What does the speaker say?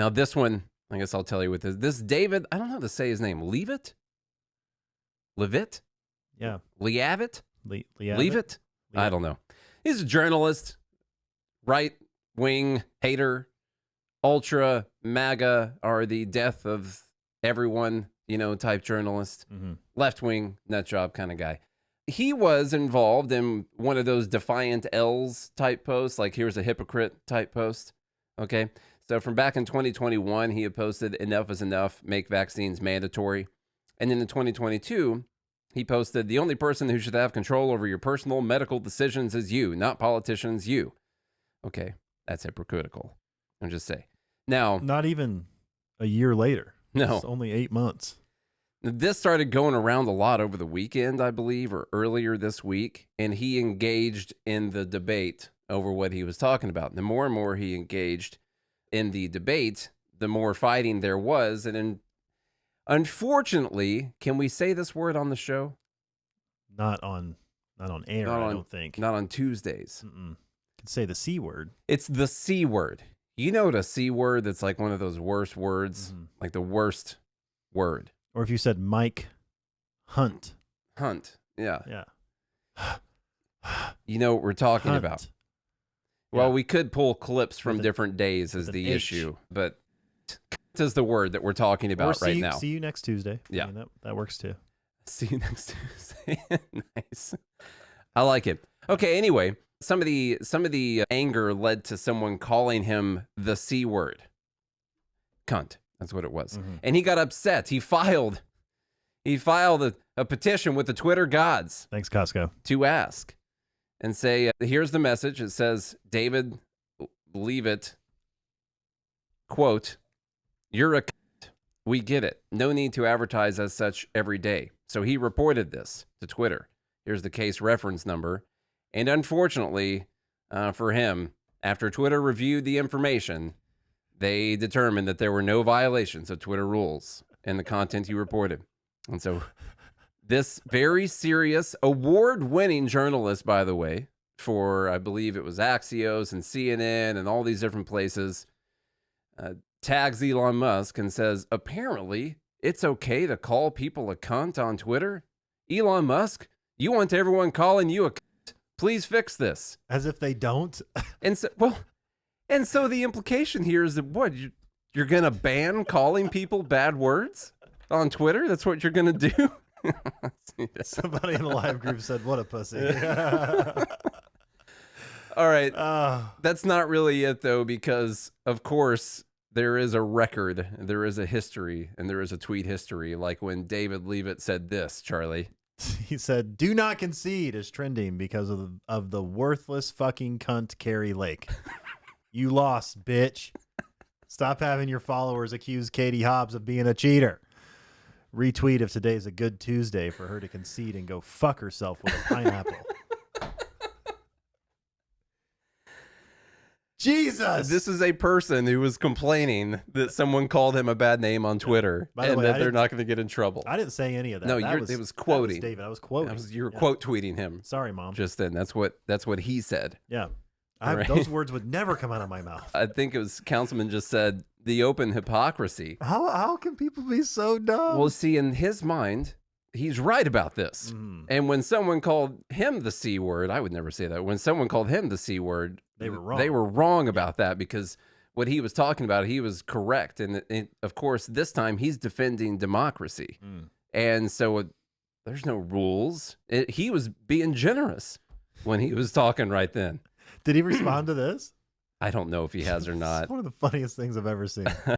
Now, this one, I guess I'll tell you what this. This David, I don't know how to say his name. Leavitt? Levitt? Yeah. Leavitt? Leavitt? Leavitt? I don't know. He's a journalist, right-wing hater, ultra MAGA are the death of everyone, type journalist, left-wing nut job kind of guy. He was involved in one of those Defiant L's type posts, like here's a hypocrite type post. Okay. So from back in 2021, he had posted enough is enough, make vaccines mandatory. And then in 2022, he posted the only person who should have control over your personal medical decisions is you, not politicians, you. Okay. That's hypocritical. I'm just saying. Now, not even a year later. No. It's only 8 months. This started going around a lot over the weekend, I believe, or earlier this week, and he engaged in the debate over what he was talking about. The more and more he engaged in the debate, the more fighting there was. And unfortunately, can we say this word on the show? Not on air, I don't think. Not on Tuesdays. You could say the C word. It's the C word. You know what a C word that's like one of those worst words, like the worst word. Or if you said Mike Hunt. Hunt, yeah. Yeah. You know what we're talking about. Well, Yeah. we could pull clips from different days as the issue, but this is the word that we're talking about right now. See you next Tuesday. Yeah. I mean, that works too. See you next Tuesday. Nice. I like it. Okay, anyway, some of the anger led to someone calling him the C word. Cunt. That's what it was. And he got upset. He filed a petition with the Twitter gods. Thanks, Costco. To ask and say, here's the message. It says, David Leavitt, quote, you're a cunt. We get it. No need to advertise as such every day. So he reported this to Twitter. Here's the case reference number. And unfortunately for him, after Twitter reviewed the information, they determined that there were no violations of Twitter rules in the content he reported. And so this very serious, award-winning journalist, by the way, for, I believe it was Axios and CNN and all these different places, tags Elon Musk and says, apparently it's okay to call people a cunt on Twitter? Elon Musk, you want everyone calling you a cunt? Please fix this. As if they don't. And so the implication here is that what, you're going to ban calling people bad words on Twitter? That's what you're going to do? Somebody in the live group said, what a pussy. All right. That's not really it, though, because, of course, there is a record, there is a history, and there is a tweet history, like when David Leavitt said this, Charlie. He said, do not concede is trending because of the worthless fucking cunt Carrie Lake. You lost, bitch. Stop having your followers accuse Katie Hobbs of being a cheater. Retweet if today's a good Tuesday for her to concede and go fuck herself with a pineapple. Jesus. This is a person who was complaining that someone called him a bad name on Twitter By the way, that they're not going to get in trouble. I didn't say any of that. No, it was quoting. That was David, I was quoting. You were quote tweeting him. Sorry, Mom. Just then. That's what he said. Yeah. Right. Those words would never come out of my mouth. I think it was Councilman just said the open hypocrisy. How can people be so dumb? Well, see, in his mind, he's right about this. And when someone called him the C word, I would never say that. When someone called him the C word, they were wrong. They were wrong about that because what he was talking about, he was correct. And of course, this time he's defending democracy. And so there's no rules. He was being generous when he was talking right then. Did he respond to this? I don't know if he has or not. It's one of the funniest things I've ever seen.